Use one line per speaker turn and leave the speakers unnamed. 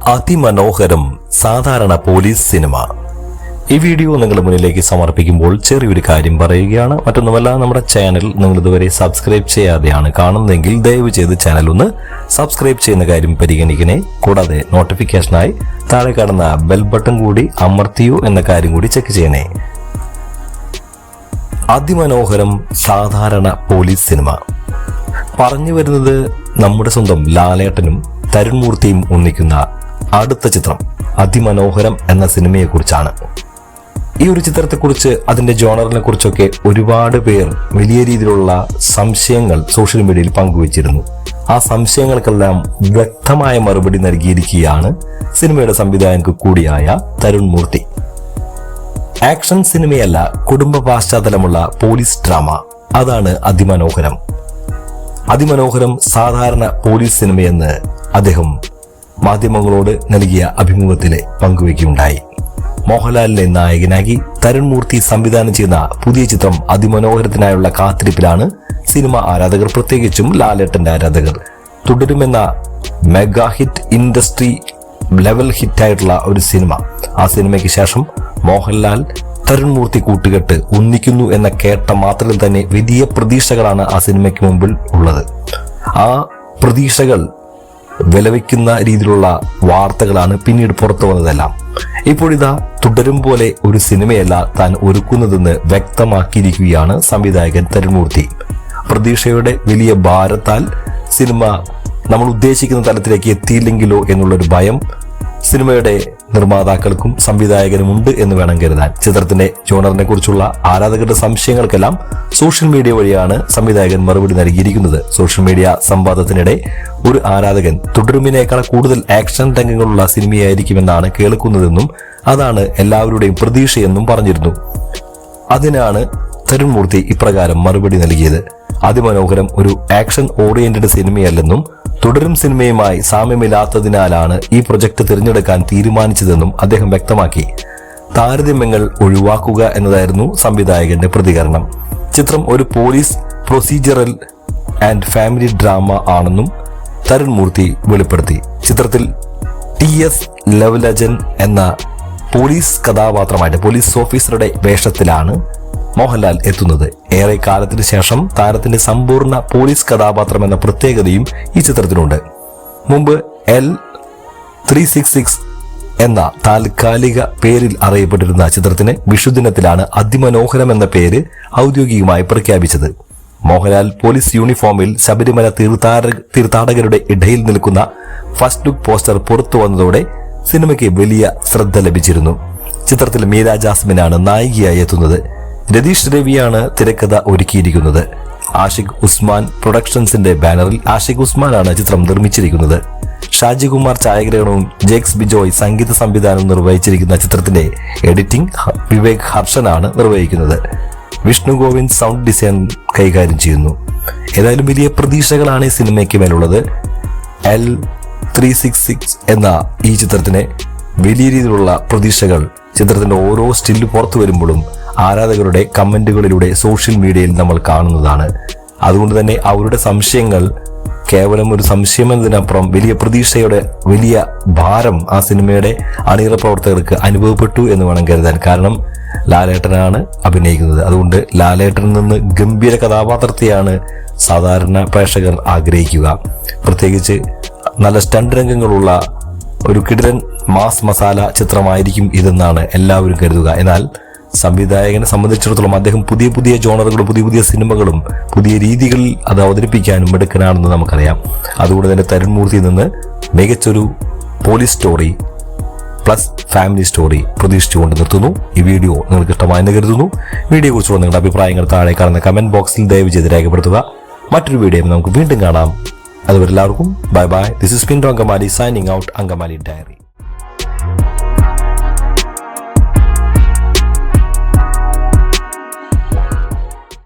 അതിമനോഹരം സാധാരണ police cinema. ഈ video നിങ്ങളുടെ മുന്നിലേക്ക് സമർപ്പിക്കുമ്പോൾ ചെറിയൊരു കാര്യം പറയുകയാണ്. മറ്റൊന്നുമല്ല, നമ്മുടെ ചാനൽ നിങ്ങൾ ഇതുവരെ സബ്സ്ക്രൈബ് ചെയ്യാതെയാണ് കാണുന്നതെങ്കിൽ ദയവ് ചെയ്ത് ചാനൽ ഒന്ന് സബ്സ്ക്രൈബ് ചെയ്യുന്ന കാര്യം പരിഗണിക്കണേ. കൂടാതെ നോട്ടിഫിക്കേഷനായി താഴെ കാണുന്ന ബെൽ ബട്ടൺ കൂടി അമർത്തിയോ എന്ന കാര്യം കൂടി ചെക്ക് ചെയ്യണേ. അതിമനോഹരം സാധാരണ പോലീസ് സിനിമ പറഞ്ഞു വരുന്നത് നമ്മുടെ സ്വന്തം ലാലേട്ടനും തരുൺമൂർത്തിയും ഒന്നിക്കുന്ന അടുത്ത ചിത്രം അതിമനോഹരം എന്ന സിനിമയെ കുറിച്ചാണ്. ഈ ഒരു ചിത്രത്തെക്കുറിച്ച്, അതിന്റെ ജോണറിനെ കുറിച്ചൊക്കെ ഒരുപാട് പേർ വലിയ രീതിയിലുള്ള സംശയങ്ങൾ സോഷ്യൽ മീഡിയയിൽ പങ്കുവച്ചിരുന്നു. ആ സംശയങ്ങൾക്കെല്ലാം വ്യക്തമായ മറുപടി നൽകിയിരിക്കുകയാണ് സിനിമയുടെ സംവിധായകൻ കൂടിയായ തരുൺമൂർത്തി. ആക്ഷൻ സിനിമയല്ല, കുടുംബ പശ്ചാത്തലമുള്ള പോലീസ് ഡ്രാമ, അതാണ് അതിമനോഹരം. അതിമനോഹരം സാധാരണ പോലീസ് സിനിമയെന്ന് അദ്ദേഹം മാധ്യമങ്ങളോട് നൽകിയ അഭിമുഖത്തിൽ പങ്കുവയ്ക്കുകയുണ്ടായി. മോഹൻലാലിനെ നായകനാക്കി തരുൺമൂർത്തി സംവിധാനം ചെയ്യുന്ന പുതിയ ചിത്രം അതിമനോഹരത്തിനായുള്ള കാത്തിരിപ്പിലാണ് സിനിമ ആരാധകർ, പ്രത്യേകിച്ചും ലാലേട്ടന്റെ ആരാധകർ. തുടരുമെന്ന മെഗാ ഹിറ്റ്, ഇൻഡസ്ട്രി ലെവൽ ഹിറ്റായിട്ടുള്ള ഒരു സിനിമ. ആ സിനിമയ്ക്ക് ശേഷം മോഹൻലാൽ തരുൺമൂർത്തി കൂട്ടുകെട്ട് ഒന്നിക്കുന്നു എന്ന കേട്ട മാത്രത്തിൽ തന്നെ വലിയ പ്രതീക്ഷകളാണ് ആ സിനിമയ്ക്ക് മുമ്പിൽ ഉള്ളത്. ആ പ്രതീക്ഷകൾ വിലവയ്ക്കുന്ന രീതിയിലുള്ള വാർത്തകളാണ് പിന്നീട് പുറത്തു വന്നതെല്ലാം. ഇപ്പോഴിതാ തുടരും പോലെ ഒരു സിനിമയല്ല താൻ ഒരുക്കുന്നതെന്ന് വ്യക്തമാക്കിയിരിക്കുകയാണ് സംവിധായകൻ തരുൺമൂർത്തി. പ്രതീക്ഷയുടെ വലിയ ഭാരത്താൽ സിനിമ നമ്മൾ ഉദ്ദേശിക്കുന്ന തലത്തിലേക്ക് എത്തിയില്ലെങ്കിലോ എന്നുള്ളൊരു ഭയം സിനിമയുടെ നിർമ്മാതാക്കൾക്കും സംവിധായകനും ഉണ്ട് എന്ന് വേണം കരുതാൻ. ചിത്രത്തിന്റെ ജോണറിനെ കുറിച്ചുള്ള ആരാധകരുടെ സംശയങ്ങൾക്കെല്ലാം സോഷ്യൽ മീഡിയ വഴിയാണ് സംവിധായകൻ മറുപടി നൽകിയിരിക്കുന്നത്. സോഷ്യൽ മീഡിയ സംവാദത്തിനിടെ ഒരു ആരാധകൻ തുടരുമിനേക്കാൾ കൂടുതൽ ആക്ഷൻ രംഗങ്ങളുള്ള സിനിമയായിരിക്കുമെന്നാണ് കേൾക്കുന്നതെന്നും അതാണ് എല്ലാവരുടെയും പ്രതീക്ഷയെന്നും പറഞ്ഞിരുന്നു. അതിനാണ് തരുൺമൂർത്തി ഇപ്രകാരം മറുപടി നൽകിയത്. അതിമനോഹരം ഒരു ആക്ഷൻ ഓറിയന്റഡ് സിനിമയല്ലെന്നും തുടരും സിനിമയുമായി സാമ്യമില്ലാത്തതിനാലാണ് ഈ പ്രൊജക്ട് തിരഞ്ഞെടുക്കാൻ തീരുമാനിച്ചതെന്നും അദ്ദേഹം വ്യക്തമാക്കി. താരതമ്യങ്ങൾ ഒഴിവാക്കുക എന്നതായിരുന്നു സംവിധായകന്റെ പ്രതികരണം. ചിത്രം ഒരു police procedural and family drama ആണെന്നും തരുൺമൂർത്തി വെളിപ്പെടുത്തി. ചിത്രത്തിൽ TS ലവ്ലജൻ എന്ന പോലീസ് കഥാപാത്രമായിട്ട് പോലീസ് ഓഫീസറുടെ വേഷത്തിലാണ് മോഹൻലാൽ എത്തുന്നത്. ഏറെ കാലത്തിന് ശേഷം താരത്തിന്റെ സമ്പൂർണ്ണ പോലീസ് കഥാപാത്രം എന്ന പ്രത്യേകതയും ഈ ചിത്രത്തിനുണ്ട്. മുമ്പ് L366 എന്ന താൽക്കാലിക പേരിൽ അറിയപ്പെട്ടിരുന്ന ചിത്രത്തിന് വിഷുദിനത്തിലാണ് അതിമനോഹരം എന്ന പേര് ഔദ്യോഗികമായി പ്രഖ്യാപിച്ചത്. മോഹൻലാൽ പോലീസ് യൂണിഫോമിൽ ശബരിമല തീർത്ഥാടകരുടെ ഇടയിൽ നിൽക്കുന്ന ഫസ്റ്റ് ലുക്ക് പോസ്റ്റർ പുറത്തു വന്നതോടെ സിനിമയ്ക്ക് വലിയ ശ്രദ്ധ ലഭിച്ചിരുന്നു. ചിത്രത്തിൽ മീര ജാസ്മിനാണ് നായികയായി എത്തുന്നത്. രതീഷ് രവിയാണ് തിരക്കഥ ഒരുക്കിയിരിക്കുന്നത്. ആഷിഖ് ഉസ്മാൻ പ്രൊഡക്ഷൻസിന്റെ ബാനറിൽ ആഷിഖ് ഉസ്മാനാണ് ചിത്രം നിർമ്മിച്ചിരിക്കുന്നത്. ഷാജികുമാർ ഛായാഗ്രഹണവും ജേക്സ് ബിജോയ് സംഗീത സംവിധാനവും നിർവഹിച്ചിരിക്കുന്ന ചിത്രത്തിന്റെ എഡിറ്റിംഗ് വിവേക് ഹർഷനാണ് നിർവഹിക്കുന്നത്. വിഷ്ണു ഗോവിന്ദ് സൗണ്ട് ഡിസൈൻ കൈകാര്യം ചെയ്യുന്നു. ഏതായാലും വലിയ പ്രതീക്ഷകളാണ് ഈ സിനിമയ്ക്ക് മേലുള്ളത്. L366 എന്ന ഈ ചിത്രത്തിന് വലിയ രീതിയിലുള്ള പ്രതീക്ഷകൾ ചിത്രത്തിന്റെ ഓരോ സ്റ്റില്ല് പുറത്തു വരുമ്പോഴും ആരാധകരുടെ കമന്റുകളിലൂടെ സോഷ്യൽ മീഡിയയിൽ നമ്മൾ കാണുന്നതാണ്. അതുകൊണ്ട് തന്നെ അവരുടെ സംശയങ്ങൾ കേവലം ഒരു സംശയം എന്നതിനപ്പുറം വലിയ പ്രതീക്ഷയുടെ വലിയ ഭാരം ആ സിനിമയുടെ അണിയറ പ്രവർത്തകർക്ക് അനുഭവപ്പെട്ടു എന്ന് വേണം കരുതാൻ. കാരണം ലാലേട്ടനാണ് അഭിനയിക്കുന്നത്. അതുകൊണ്ട് ലാലേട്ടനിൽ നിന്ന് ഗംഭീര കഥാപാത്രത്തെയാണ് സാധാരണ പ്രേക്ഷകർ ആഗ്രഹിക്കുക. പ്രത്യേകിച്ച് നല്ല സ്റ്റണ്ട് രംഗങ്ങളുള്ള ഒരു കിടിലൻ മാസ് മസാല ചിത്രമായിരിക്കും ഇതെന്നാണ് എല്ലാവരും കരുതുക. എന്നാൽ സംവിധായകനെ സംബന്ധിച്ചിടത്തോളം അദ്ദേഹം പുതിയ പുതിയ ജോണറുകളും പുതിയ സിനിമകളും പുതിയ രീതികളിൽ അത് അവതരിപ്പിക്കാനും മിടുക്കനാണെന്ന് നമുക്കറിയാം. അതുകൊണ്ട് തന്നെ തരുൺമൂർത്തിയിൽ നിന്ന് മികച്ചൊരു police story plus family story പ്രതീക്ഷിച്ചുകൊണ്ട് നിർത്തുന്നു. ഈ വീഡിയോ നിങ്ങൾക്ക് ഇഷ്ടമായെന്ന് കരുതുന്നു. വീഡിയോ കുറിച്ചുള്ള നിങ്ങളുടെ അഭിപ്രായങ്ങൾ താഴെ കാണുന്ന കമന്റ് ബോക്സിൽ ദയവ് ചെയ്ത് രേഖപ്പെടുത്തുക. മറ്റൊരു വീഡിയോ നമുക്ക് വീണ്ടും കാണാം. അതുവരെ എല്ലാവർക്കും bye bye. This is Pinto Angamaly signing out. Angamaly diary.